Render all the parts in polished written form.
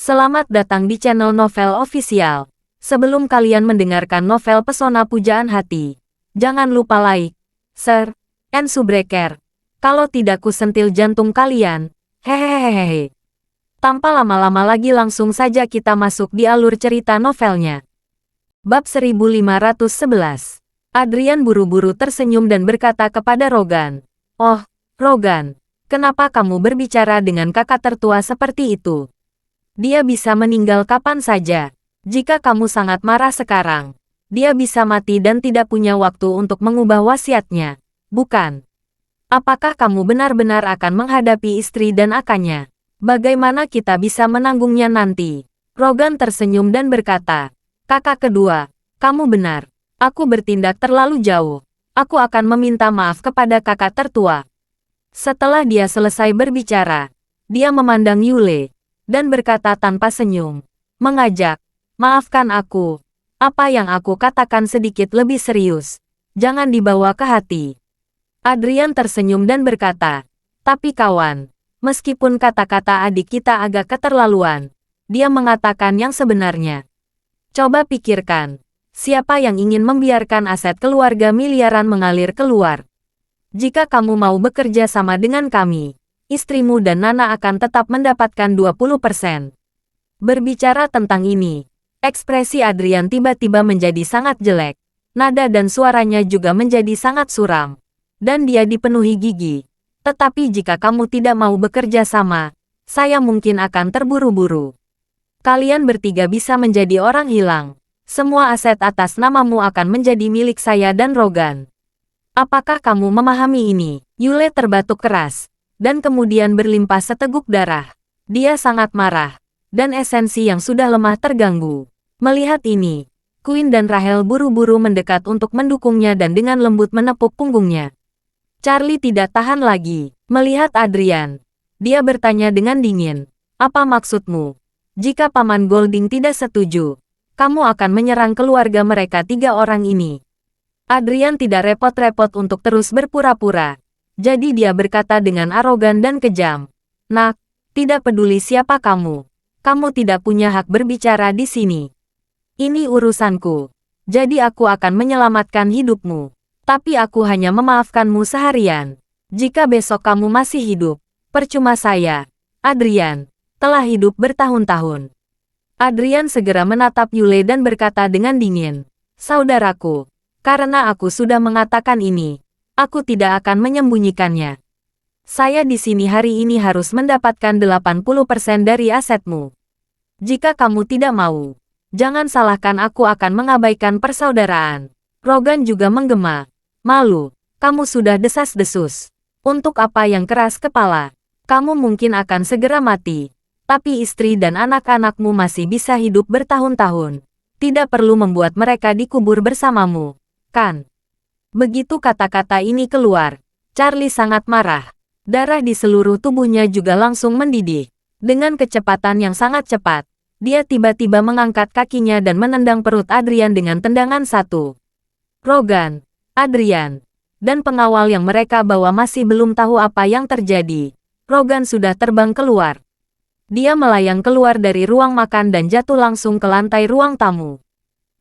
Selamat datang di channel Novel Official. Sebelum kalian mendengarkan novel Pesona Pujaan Hati, jangan lupa like, share, and subscribe. Kalau tidak ku sentil jantung kalian. Hehehehe. Tanpa lama-lama lagi langsung saja kita masuk di alur cerita novelnya. Bab 1511. Adrian buru-buru tersenyum dan berkata kepada Rogan. Oh, Rogan, kenapa kamu berbicara dengan kakak tertua seperti itu? Dia bisa meninggal kapan saja. Jika kamu sangat marah sekarang, dia bisa mati dan tidak punya waktu untuk mengubah wasiatnya, bukan? Apakah kamu benar-benar akan menghadapi istri dan akannya? Bagaimana kita bisa menanggungnya nanti? Rogan tersenyum dan berkata, kakak kedua, kamu benar. Aku bertindak terlalu jauh. Aku akan meminta maaf kepada kakak tertua. Setelah dia selesai berbicara, dia memandang Yule dan berkata tanpa senyum, mengajak, maafkan aku. Apa yang aku katakan sedikit lebih serius. Jangan dibawa ke hati. Adrian tersenyum dan berkata, tapi kawan, meskipun kata-kata adik kita agak keterlaluan, dia mengatakan yang sebenarnya. Coba pikirkan, siapa yang ingin membiarkan aset keluarga miliaran mengalir keluar? Jika kamu mau bekerja sama dengan kami, istrimu dan Nana akan tetap mendapatkan 20%. Berbicara tentang ini, ekspresi Adrian tiba-tiba menjadi sangat jelek. Nada dan suaranya juga menjadi sangat suram. Dan dia dipenuhi gigi. Tetapi jika kamu tidak mau bekerja sama, saya mungkin akan terburu-buru. Kalian bertiga bisa menjadi orang hilang. Semua aset atas namamu akan menjadi milik saya dan Rogan. Apakah kamu memahami ini? Yule terbatuk keras dan kemudian berlimpah seteguk darah. Dia sangat marah, dan esensi yang sudah lemah terganggu. Melihat ini, Queen dan Rahel buru-buru mendekat untuk mendukungnya dan dengan lembut menepuk punggungnya. Charlie tidak tahan lagi melihat Adrian. Dia bertanya dengan dingin, apa maksudmu? Jika Paman Golding tidak setuju, kamu akan menyerang keluarga mereka 3 orang ini. Adrian tidak repot-repot untuk terus berpura-pura. Jadi dia berkata dengan arogan dan kejam. Nak, tidak peduli siapa kamu. Kamu tidak punya hak berbicara di sini. Ini urusanku. Jadi aku akan menyelamatkan hidupmu. Tapi aku hanya memaafkanmu seharian. Jika besok kamu masih hidup, percuma saya, Adrian, telah hidup bertahun-tahun. Adrian segera menatap Yule dan berkata dengan dingin. Saudaraku, karena aku sudah mengatakan ini, aku tidak akan menyembunyikannya. Saya di sini hari ini harus mendapatkan 80% dari asetmu. Jika kamu tidak mau, jangan salahkan aku akan mengabaikan persaudaraan. Rogan juga menggema. Malu, kamu sudah desas-desus. Untuk apa yang keras kepala? Kamu mungkin akan segera mati. Tapi istri dan anak-anakmu masih bisa hidup bertahun-tahun. Tidak perlu membuat mereka dikubur bersamamu, kan? Begitu kata-kata ini keluar, Charlie sangat marah. Darah di seluruh tubuhnya juga langsung mendidih. Dengan kecepatan yang sangat cepat, dia tiba-tiba mengangkat kakinya dan menendang perut Adrian dengan tendangan satu. Rogan, Adrian, dan pengawal yang mereka bawa masih belum tahu apa yang terjadi. Rogan sudah terbang keluar. Dia melayang keluar dari ruang makan dan jatuh langsung ke lantai ruang tamu.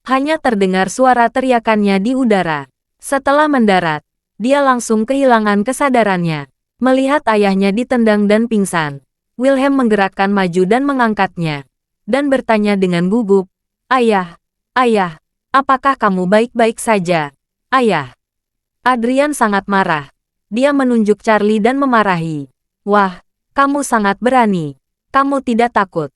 Hanya terdengar suara teriakannya di udara. Setelah mendarat, dia langsung kehilangan kesadarannya. Melihat ayahnya ditendang dan pingsan, Wilhelm menggerakkan maju dan mengangkatnya. Dan bertanya dengan gugup, Ayah, ayah, apakah kamu baik-baik saja? Ayah. Adrian sangat marah. Dia menunjuk Charlie dan memarahi. Wah, kamu sangat berani. Kamu tidak takut.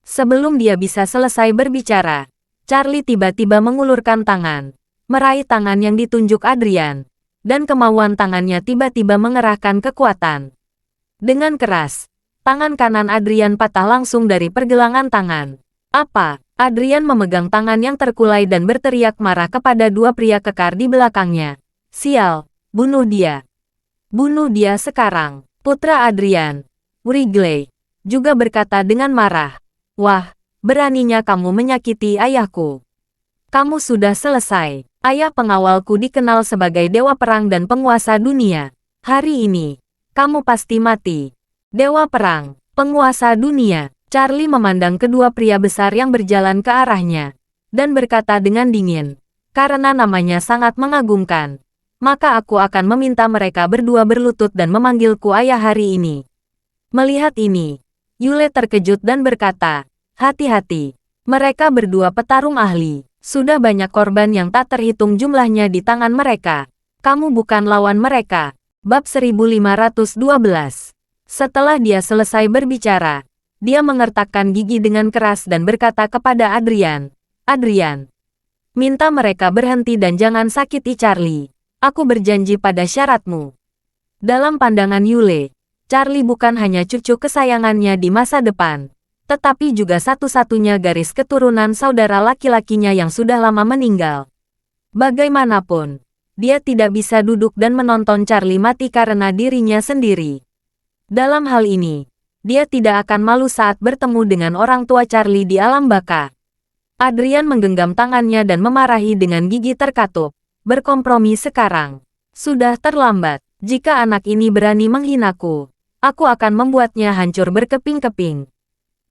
Sebelum dia bisa selesai berbicara, Charlie tiba-tiba mengulurkan tangan. Meraih tangan yang ditunjuk Adrian, dan kemauan tangannya tiba-tiba mengerahkan kekuatan. Dengan keras, tangan kanan Adrian patah langsung dari pergelangan tangan. Apa? Adrian memegang tangan yang terkulai dan berteriak marah kepada 2 pria kekar di belakangnya. Sial, bunuh dia. Bunuh dia sekarang. Putra Adrian, Wrigley, juga berkata dengan marah. Wah, beraninya kamu menyakiti ayahku. Kamu sudah selesai. Ayah pengawalku dikenal sebagai dewa perang dan penguasa dunia. Hari ini, kamu pasti mati. Dewa perang, penguasa dunia. Charlie memandang kedua pria besar yang berjalan ke arahnya, dan berkata dengan dingin, "Karena namanya sangat mengagumkan, maka aku akan meminta mereka berdua berlutut dan memanggilku ayah hari ini." Melihat ini, Yule terkejut dan berkata, "Hati-hati, mereka berdua petarung ahli. Sudah banyak korban yang tak terhitung jumlahnya di tangan mereka. Kamu bukan lawan mereka." Bab 1512. Setelah dia selesai berbicara, dia mengertakkan gigi dengan keras dan berkata kepada Adrian, "Adrian, minta mereka berhenti dan jangan sakiti Charlie. Aku berjanji pada syaratmu." Dalam pandangan Yule, Charlie bukan hanya cucu kesayangannya di masa depan, tetapi juga satu-satunya garis keturunan saudara laki-lakinya yang sudah lama meninggal. Bagaimanapun, dia tidak bisa duduk dan menonton Charlie mati karena dirinya sendiri. Dalam hal ini, dia tidak akan malu saat bertemu dengan orang tua Charlie di alam baka. Adrian menggenggam tangannya dan memarahi dengan gigi terkatup. "Berkompromi sekarang. Sudah terlambat. Jika anak ini berani menghinaku, aku akan membuatnya hancur berkeping-keping."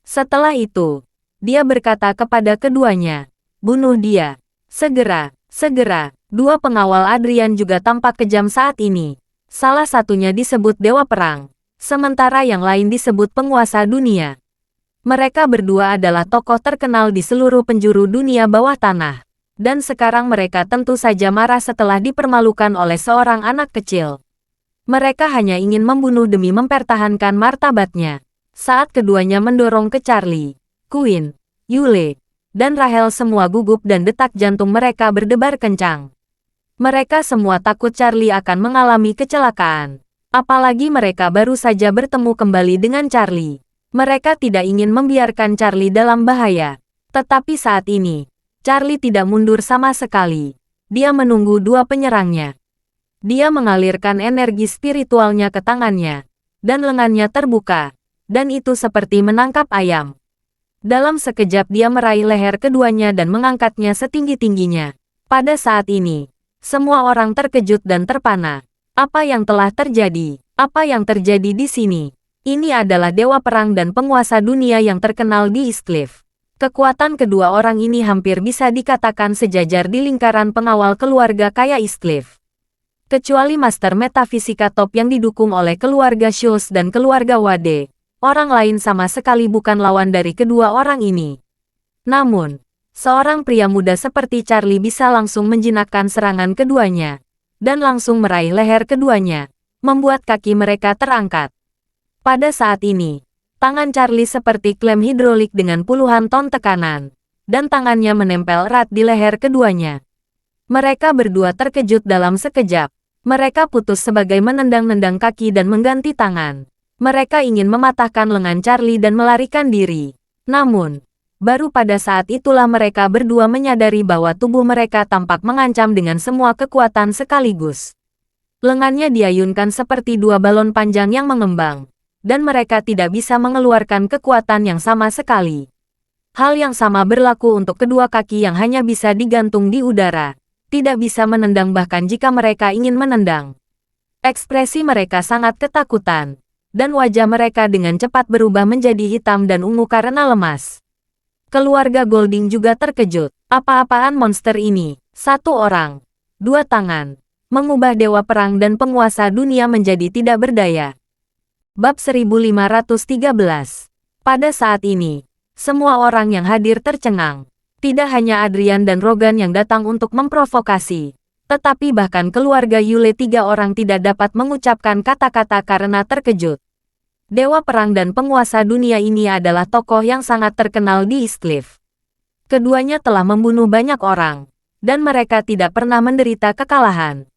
Setelah itu, dia berkata kepada keduanya, "Bunuh dia. Segera, segera." Dua pengawal Adrian juga tampak kejam saat ini. Salah satunya disebut Dewa Perang, sementara yang lain disebut Penguasa Dunia. Mereka berdua adalah tokoh terkenal di seluruh penjuru dunia bawah tanah. Dan sekarang mereka tentu saja marah setelah dipermalukan oleh seorang anak kecil. Mereka hanya ingin membunuh demi mempertahankan martabatnya. Saat keduanya mendorong ke Charlie, Quinn, Yule, dan Rahel, semua gugup dan detak jantung mereka berdebar kencang. Mereka semua takut Charlie akan mengalami kecelakaan. Apalagi mereka baru saja bertemu kembali dengan Charlie. Mereka tidak ingin membiarkan Charlie dalam bahaya. Tetapi saat ini, Charlie tidak mundur sama sekali. Dia menunggu dua penyerangnya. Dia mengalirkan energi spiritualnya ke tangannya, dan lengannya terbuka, dan itu seperti menangkap ayam. Dalam sekejap dia meraih leher keduanya dan mengangkatnya setinggi-tingginya. Pada saat ini, semua orang terkejut dan terpana. Apa yang telah terjadi? Apa yang terjadi di sini? Ini adalah Dewa Perang dan Penguasa Dunia yang terkenal di Eastcliff. Kekuatan kedua orang ini hampir bisa dikatakan sejajar di lingkaran pengawal keluarga kaya Eastcliff. Kecuali Master Metafisika Top yang didukung oleh keluarga Schultz dan keluarga Wade, orang lain sama sekali bukan lawan dari kedua orang ini. Namun, seorang pria muda seperti Charlie bisa langsung menjinakkan serangan keduanya, dan langsung meraih leher keduanya, membuat kaki mereka terangkat. Pada saat ini, tangan Charlie seperti klem hidrolik dengan puluhan ton tekanan, dan tangannya menempel erat di leher keduanya. Mereka berdua terkejut dalam sekejap. Mereka putus sebagai menendang-nendang kaki dan mengganti tangan. Mereka ingin mematahkan lengan Charlie dan melarikan diri. Namun, baru pada saat itulah mereka berdua menyadari bahwa tubuh mereka tampak mengancam dengan semua kekuatan sekaligus. Lengannya diayunkan seperti dua balon panjang yang mengembang, dan mereka tidak bisa mengeluarkan kekuatan yang sama sekali. Hal yang sama berlaku untuk kedua kaki yang hanya bisa digantung di udara, tidak bisa menendang bahkan jika mereka ingin menendang. Ekspresi mereka sangat ketakutan, dan wajah mereka dengan cepat berubah menjadi hitam dan ungu karena lemas. Keluarga Golding juga terkejut. Apa-apaan monster ini? Satu orang, dua tangan, mengubah Dewa Perang dan Penguasa Dunia menjadi tidak berdaya. Bab 1513. Pada saat ini, semua orang yang hadir tercengang. Tidak hanya Adrian dan Rogan yang datang untuk memprovokasi, tetapi bahkan keluarga Yule, tiga orang tidak dapat mengucapkan kata-kata karena terkejut. Dewa Perang dan Penguasa Dunia ini adalah tokoh yang sangat terkenal di Eastcliff. Keduanya telah membunuh banyak orang, dan mereka tidak pernah menderita kekalahan.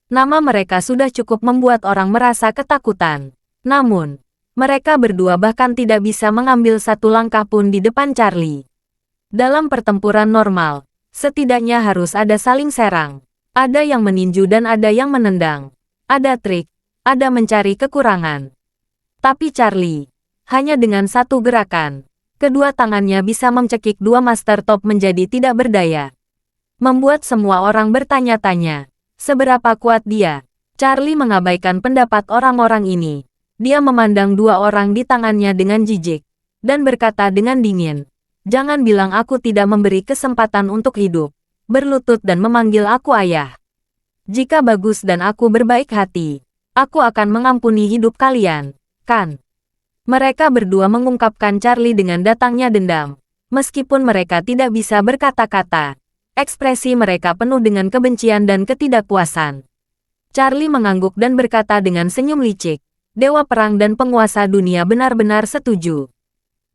Nama mereka sudah cukup membuat orang merasa ketakutan. Namun, mereka berdua bahkan tidak bisa mengambil satu langkah pun di depan Charlie. Dalam pertempuran normal, setidaknya harus ada saling serang. Ada yang meninju dan ada yang menendang. Ada trik, ada mencari kekurangan. Tapi Charlie, hanya dengan satu gerakan, kedua tangannya bisa mencekik dua Master Top menjadi tidak berdaya. Membuat semua orang bertanya-tanya, seberapa kuat dia? Charlie mengabaikan pendapat orang-orang ini. Dia memandang dua orang di tangannya dengan jijik. dan berkata dengan dingin, "Jangan bilang aku tidak memberi kesempatan untuk hidup, berlutut dan memanggil aku ayah. Jika Bagus dan aku berbaik hati, aku akan mengampuni hidup kalian, kan?" Mereka berdua mengungkapkan Charlie dengan datangnya dendam. Meskipun mereka tidak bisa berkata-kata, ekspresi mereka penuh dengan kebencian dan ketidakpuasan. Charlie mengangguk dan berkata dengan senyum licik, "Dewa Perang dan Penguasa Dunia benar-benar setuju.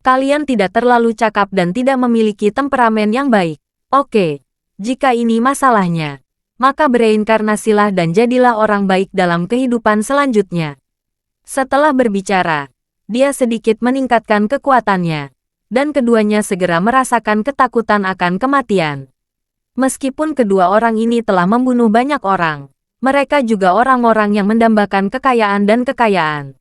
Kalian tidak terlalu cakap dan tidak memiliki temperamen yang baik. Oke, jika ini masalahnya, maka bereinkarnasilah dan jadilah orang baik dalam kehidupan selanjutnya." Setelah berbicara, dia sedikit meningkatkan kekuatannya, dan keduanya segera merasakan ketakutan akan kematian. Meskipun kedua orang ini telah membunuh banyak orang, mereka juga orang-orang yang mendambakan kekayaan dan kekayaan.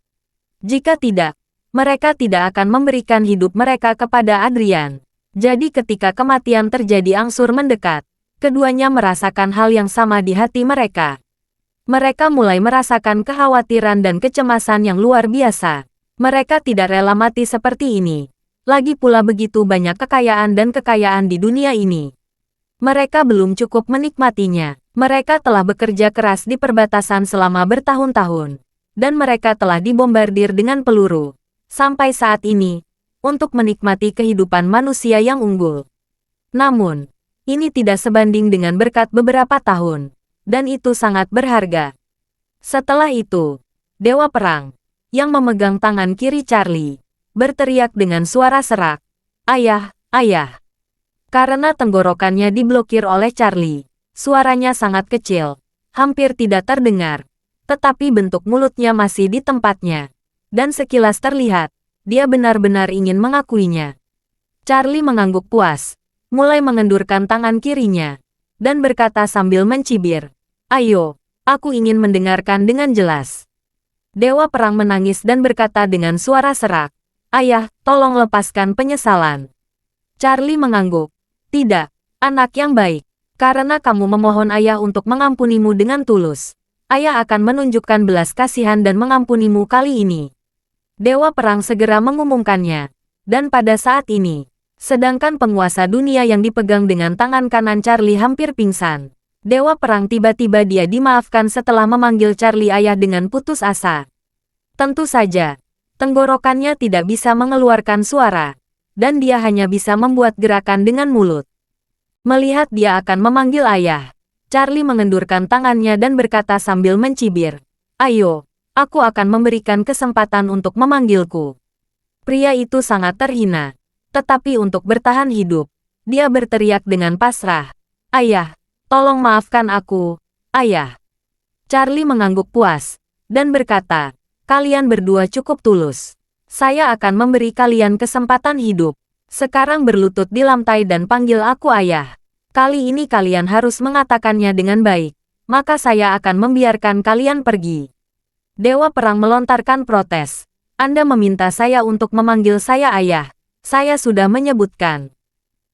Jika tidak, mereka tidak akan memberikan hidup mereka kepada Adrian. Jadi ketika kematian terjadi angsur mendekat, keduanya merasakan hal yang sama di hati mereka. Mereka mulai merasakan kekhawatiran dan kecemasan yang luar biasa. Mereka tidak rela mati seperti ini. Lagi pula begitu banyak kekayaan dan kekayaan di dunia ini. Mereka belum cukup menikmatinya. Mereka telah bekerja keras di perbatasan selama bertahun-tahun. Dan mereka telah dibombardir dengan peluru. Sampai saat ini, untuk menikmati kehidupan manusia yang unggul. Namun, ini tidak sebanding dengan berkat beberapa tahun. Dan itu sangat berharga. Setelah itu, Dewa Perang, yang memegang tangan kiri Charlie, berteriak dengan suara serak, "Ayah, ayah." Karena tenggorokannya diblokir oleh Charlie, suaranya sangat kecil, hampir tidak terdengar, tetapi bentuk mulutnya masih di tempatnya. Dan sekilas terlihat, dia benar-benar ingin mengakuinya. Charlie mengangguk puas, mulai mengendurkan tangan kirinya, dan berkata sambil mencibir, "Ayo, aku ingin mendengarkan dengan jelas." Dewa Perang menangis dan berkata dengan suara serak, "Ayah, tolong lepaskan penyesalan." Charlie mengangguk, "Tidak, anak yang baik. Karena kamu memohon ayah untuk mengampunimu dengan tulus, ayah akan menunjukkan belas kasihan dan mengampunimu kali ini." Dewa Perang segera mengumumkannya. Dan pada saat ini, sedangkan penguasa dunia yang dipegang dengan tangan kanan Charlie hampir pingsan, Dewa Perang tiba-tiba dia dimaafkan setelah memanggil Charlie ayah dengan putus asa. Tentu saja, tenggorokannya tidak bisa mengeluarkan suara, dan dia hanya bisa membuat gerakan dengan mulut. Melihat dia akan memanggil ayah, Charlie mengendurkan tangannya dan berkata sambil mencibir, "Ayo, aku akan memberikan kesempatan untuk memanggilku." Pria itu sangat terhina, tetapi untuk bertahan hidup, dia berteriak dengan pasrah, "Ayah, tolong maafkan aku, ayah." Charlie mengangguk puas, dan berkata, "Kalian berdua cukup tulus. Saya akan memberi kalian kesempatan hidup. Sekarang berlutut di lantai dan panggil aku ayah. Kali ini kalian harus mengatakannya dengan baik, maka saya akan membiarkan kalian pergi." Dewa Perang melontarkan protes. "Anda meminta saya untuk memanggil saya ayah. Saya sudah menyebutkan.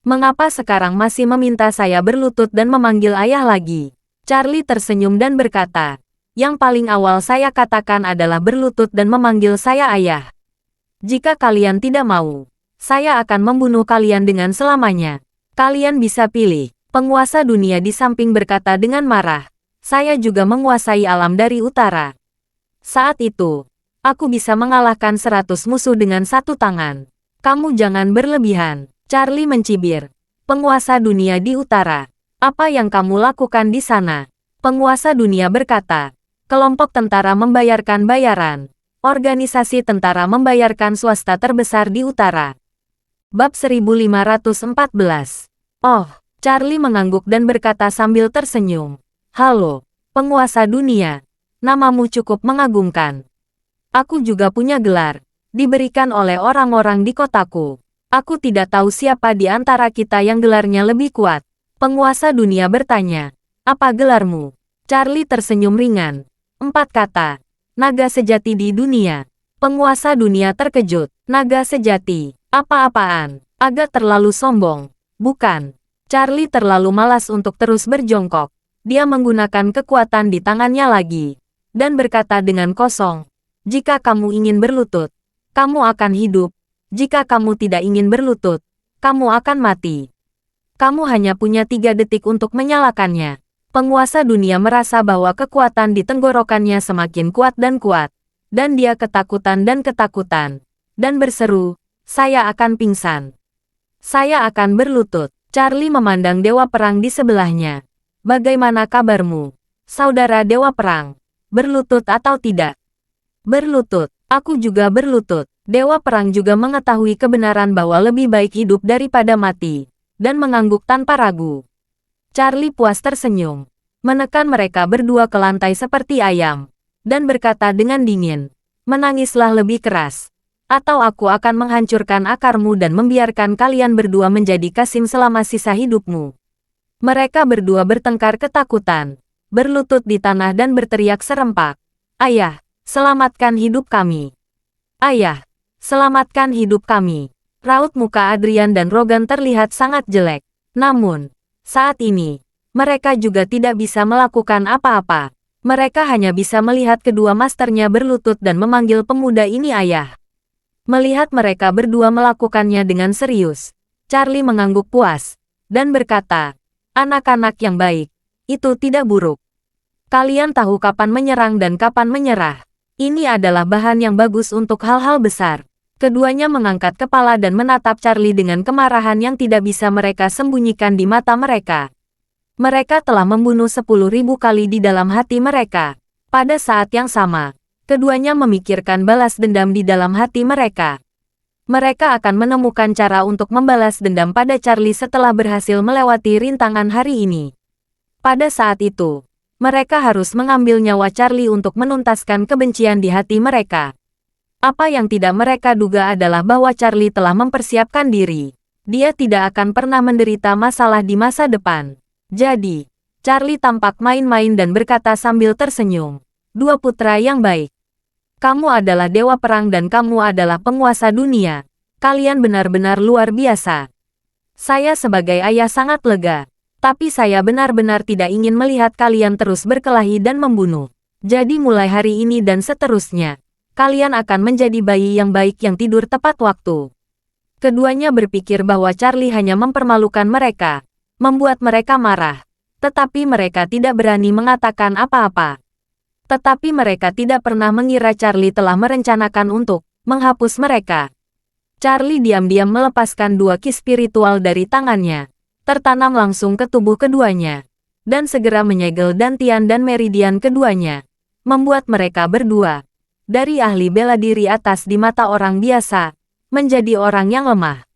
Mengapa sekarang masih meminta saya berlutut dan memanggil ayah lagi?" Charlie tersenyum dan berkata, "Yang paling awal saya katakan adalah berlutut dan memanggil saya ayah. Jika kalian tidak mau, saya akan membunuh kalian dengan selamanya. Kalian bisa pilih." Penguasa dunia di samping berkata dengan marah, "Saya juga menguasai alam dari utara. Saat itu, aku bisa mengalahkan 100 musuh dengan satu tangan. Kamu jangan berlebihan." Charlie mencibir, "Penguasa dunia di utara, apa yang kamu lakukan di sana?" Penguasa dunia berkata, "Kelompok tentara membayarkan bayaran. Organisasi tentara membayarkan swasta terbesar di utara." Bab 1514. Oh, Charlie mengangguk dan berkata sambil tersenyum, "Halo, penguasa dunia. Namamu cukup mengagumkan. Aku juga punya gelar, diberikan oleh orang-orang di kotaku. Aku tidak tahu siapa di antara kita yang gelarnya lebih kuat." Penguasa dunia bertanya, "Apa gelarmu?" Charlie tersenyum ringan. 4 kata. Naga sejati di dunia. Penguasa dunia terkejut. Naga sejati. Apa-apaan? Agak terlalu sombong, bukan? Charlie terlalu malas untuk terus berjongkok. Dia menggunakan kekuatan di tangannya lagi. Dan berkata dengan kosong, "Jika kamu ingin berlutut, kamu akan hidup. Jika kamu tidak ingin berlutut, kamu akan mati. Kamu hanya punya 3 detik untuk menyalakannya. Penguasa dunia merasa bahwa kekuatan di tenggorokannya semakin kuat, dan dia ketakutan, dan berseru, "Saya akan pingsan. Saya akan berlutut." Charlie memandang Dewa Perang di sebelahnya. "Bagaimana kabarmu, saudara Dewa Perang? Berlutut atau tidak?" "Berlutut. Aku juga berlutut." Dewa Perang juga mengetahui kebenaran bahwa lebih baik hidup daripada mati, dan mengangguk tanpa ragu. Charlie puas tersenyum, menekan mereka berdua ke lantai seperti ayam, dan berkata dengan dingin, "Menangislah lebih keras, atau aku akan menghancurkan akarmu dan membiarkan kalian berdua menjadi kasim selama sisa hidupmu." Mereka berdua bertengkar ketakutan, berlutut di tanah dan berteriak serempak, "Ayah, selamatkan hidup kami! Ayah, selamatkan hidup kami!" Raut muka Adrian dan Rogan terlihat sangat jelek. Namun, saat ini, mereka juga tidak bisa melakukan apa-apa. Mereka hanya bisa melihat kedua masternya berlutut dan memanggil pemuda ini ayah. Melihat mereka berdua melakukannya dengan serius, Charlie mengangguk puas, dan berkata, "Anak-anak yang baik, itu tidak buruk. Kalian tahu kapan menyerang dan kapan menyerah. Ini adalah bahan yang bagus untuk hal-hal besar." Keduanya mengangkat kepala dan menatap Charlie dengan kemarahan yang tidak bisa mereka sembunyikan di mata mereka. Mereka telah membunuh 10.000 kali di dalam hati mereka. Pada saat yang sama, keduanya memikirkan balas dendam di dalam hati mereka. Mereka akan menemukan cara untuk membalas dendam pada Charlie setelah berhasil melewati rintangan hari ini. Pada saat itu, mereka harus mengambil nyawa Charlie untuk menuntaskan kebencian di hati mereka. Apa yang tidak mereka duga adalah bahwa Charlie telah mempersiapkan diri. Dia tidak akan pernah menderita masalah di masa depan. Jadi, Charlie tampak main-main dan berkata sambil tersenyum, "Dua putra yang baik. Kamu adalah Dewa Perang dan kamu adalah penguasa dunia. Kalian benar-benar luar biasa. Saya sebagai ayah sangat lega. Tapi saya benar-benar tidak ingin melihat kalian terus berkelahi dan membunuh. Jadi mulai hari ini dan seterusnya, kalian akan menjadi bayi yang baik yang tidur tepat waktu." Keduanya berpikir bahwa Charlie hanya mempermalukan mereka, membuat mereka marah. Tetapi mereka tidak berani mengatakan apa-apa. Tetapi mereka tidak pernah mengira Charlie telah merencanakan untuk menghapus mereka. Charlie diam-diam melepaskan 2 ki spiritual dari tangannya, tertanam langsung ke tubuh keduanya, dan segera menyegel dantian dan meridian keduanya, membuat mereka berdua, dari ahli bela diri atas di mata orang biasa, menjadi orang yang lemah.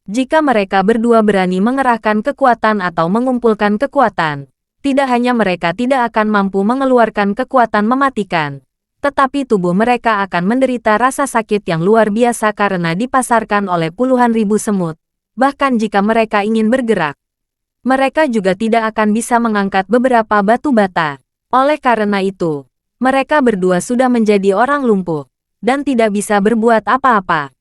Jika mereka berdua berani mengerahkan kekuatan atau mengumpulkan kekuatan, tidak hanya mereka tidak akan mampu mengeluarkan kekuatan mematikan, tetapi tubuh mereka akan menderita rasa sakit yang luar biasa karena dipasarkan oleh puluhan ribu semut. Bahkan jika mereka ingin bergerak, mereka juga tidak akan bisa mengangkat beberapa batu bata. Oleh karena itu, mereka berdua sudah menjadi orang lumpuh, dan tidak bisa berbuat apa-apa.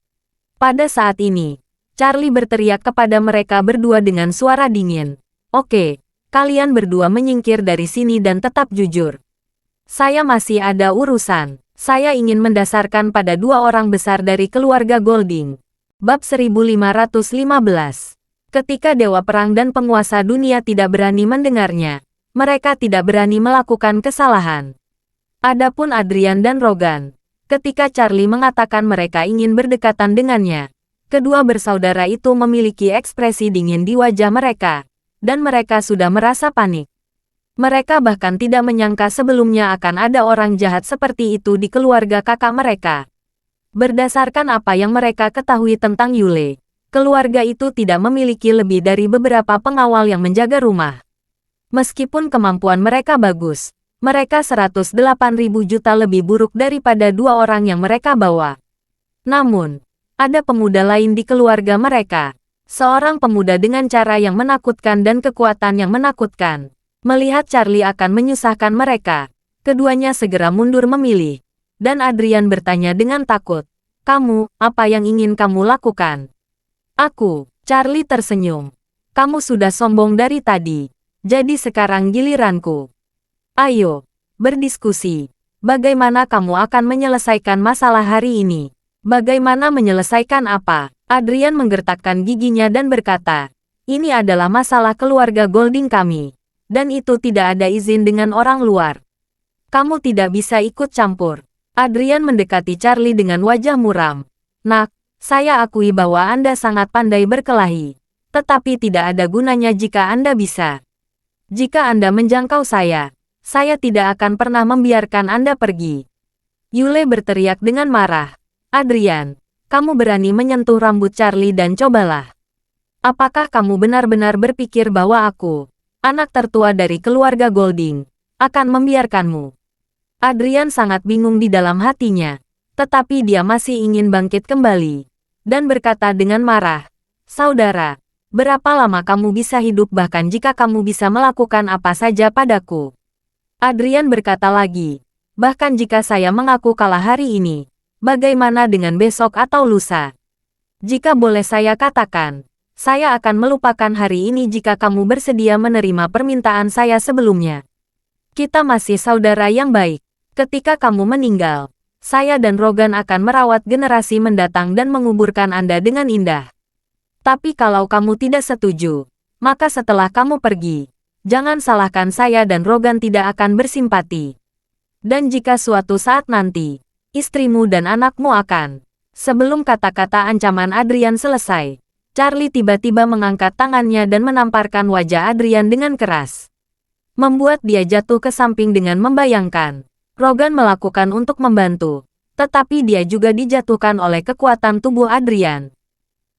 Pada saat ini, Charlie berteriak kepada mereka berdua dengan suara dingin, "Oke, kalian berdua menyingkir dari sini dan tetap jujur. Saya masih ada urusan. Saya ingin mendasarkan pada 2 orang besar dari keluarga Golding." Bab 1515. Ketika Dewa Perang dan penguasa dunia tidak berani mendengarnya, mereka tidak berani melakukan kesalahan. Adapun Adrian dan Rogan, ketika Charlie mengatakan mereka ingin berdekatan dengannya, kedua bersaudara itu memiliki ekspresi dingin di wajah mereka, dan mereka sudah merasa panik. Mereka bahkan tidak menyangka sebelumnya akan ada orang jahat seperti itu di keluarga kakak mereka. Berdasarkan apa yang mereka ketahui tentang Yule, keluarga itu tidak memiliki lebih dari beberapa pengawal yang menjaga rumah. Meskipun kemampuan mereka bagus, mereka 108.000 juta lebih buruk daripada 2 orang yang mereka bawa. Namun, ada pemuda lain di keluarga mereka. Seorang pemuda dengan cara yang menakutkan dan kekuatan yang menakutkan. Melihat Charlie akan menyusahkan mereka, keduanya segera mundur memilih. Dan Adrian bertanya dengan takut, "Kamu, apa yang ingin kamu lakukan?" "Aku," Charlie tersenyum. "Kamu sudah sombong dari tadi. Jadi sekarang giliranku. Ayo, berdiskusi. Bagaimana kamu akan menyelesaikan masalah hari ini?" Bagaimana menyelesaikan apa? Adrian menggertakkan giginya dan berkata, ini adalah masalah keluarga Golding kami. Dan itu tidak ada izin dengan orang luar. Kamu tidak bisa ikut campur. Adrian mendekati Charlie dengan wajah muram. Nak, saya akui bahwa Anda sangat pandai berkelahi. Tetapi tidak ada gunanya jika Anda bisa. Jika Anda menjangkau saya tidak akan pernah membiarkan Anda pergi. Yule berteriak dengan marah. Adrian, kamu berani menyentuh rambut Charlie dan cobalah. Apakah kamu benar-benar berpikir bahwa aku, anak tertua dari keluarga Golding, akan membiarkanmu? Adrian sangat bingung di dalam hatinya, tetapi dia masih ingin bangkit kembali, dan berkata dengan marah, saudara, berapa lama kamu bisa hidup bahkan jika kamu bisa melakukan apa saja padaku? Adrian berkata lagi, bahkan jika saya mengaku kalah hari ini, bagaimana dengan besok atau lusa? Jika boleh saya katakan, saya akan melupakan hari ini jika kamu bersedia menerima permintaan saya sebelumnya. Kita masih saudara yang baik. Ketika kamu meninggal, saya dan Rogan akan merawat generasi mendatang dan menguburkan Anda dengan indah. Tapi kalau kamu tidak setuju, maka setelah kamu pergi, jangan salahkan saya dan Rogan tidak akan bersimpati. Dan jika suatu saat nanti, istrimu dan anakmu akan. Sebelum kata-kata ancaman Adrian selesai, Charlie tiba-tiba mengangkat tangannya dan menamparkan wajah Adrian dengan keras. Membuat dia jatuh ke samping dengan membayangkan. Rogan melakukan untuk membantu, tetapi dia juga dijatuhkan oleh kekuatan tubuh Adrian.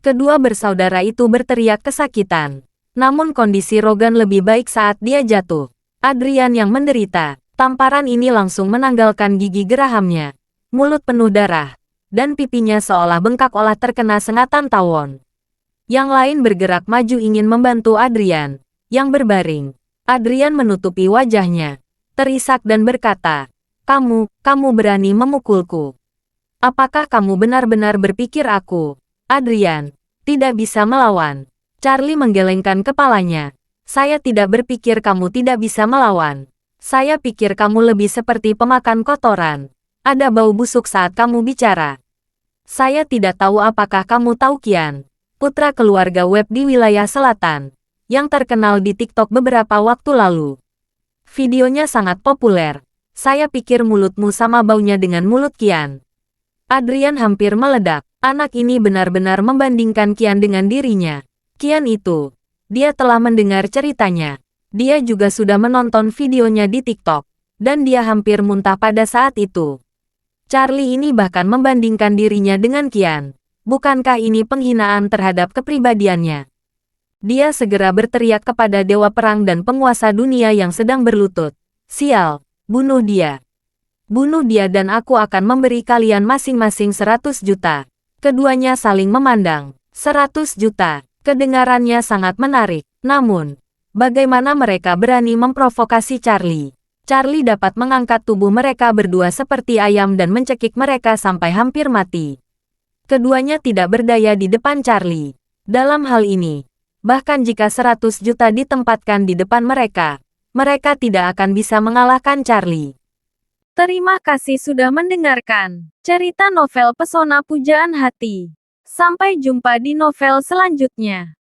Kedua bersaudara itu berteriak kesakitan. Namun kondisi Rogan lebih baik saat dia jatuh. Adrian yang menderita. Tamparan ini langsung menanggalkan gigi gerahamnya. Mulut penuh darah, dan pipinya seolah bengkak olah terkena sengatan tawon. Yang lain bergerak maju ingin membantu Adrian, yang berbaring. Adrian menutupi wajahnya, terisak dan berkata, kamu berani memukulku. Apakah kamu benar-benar berpikir aku, Adrian, tidak bisa melawan? Charlie menggelengkan kepalanya. Saya tidak berpikir kamu tidak bisa melawan. Saya pikir kamu lebih seperti pemakan kotoran. Ada bau busuk saat kamu bicara. Saya tidak tahu apakah kamu tahu Qian, putra keluarga web di wilayah selatan, yang terkenal di TikTok beberapa waktu lalu. Videonya sangat populer. Saya pikir mulutmu sama baunya dengan mulut Qian. Adrian hampir meledak. Anak ini benar-benar membandingkan Qian dengan dirinya. Qian itu, dia telah mendengar ceritanya. Dia juga sudah menonton videonya di TikTok, dan dia hampir muntah pada saat itu. Charlie ini bahkan membandingkan dirinya dengan Qian. Bukankah ini penghinaan terhadap kepribadiannya? Dia segera berteriak kepada dewa perang dan penguasa dunia yang sedang berlutut. Sial, bunuh dia. Bunuh dia dan aku akan memberi kalian masing-masing 100 juta. Keduanya saling memandang. 100 juta. Kedengarannya sangat menarik. Namun, bagaimana mereka berani memprovokasi Charlie? Charlie dapat mengangkat tubuh mereka berdua seperti ayam dan mencekik mereka sampai hampir mati. Keduanya tidak berdaya di depan Charlie. Dalam hal ini, bahkan jika 100 juta ditempatkan di depan mereka, mereka tidak akan bisa mengalahkan Charlie. Terima kasih sudah mendengarkan cerita novel Pesona Pujaan Hati. Sampai jumpa di novel selanjutnya.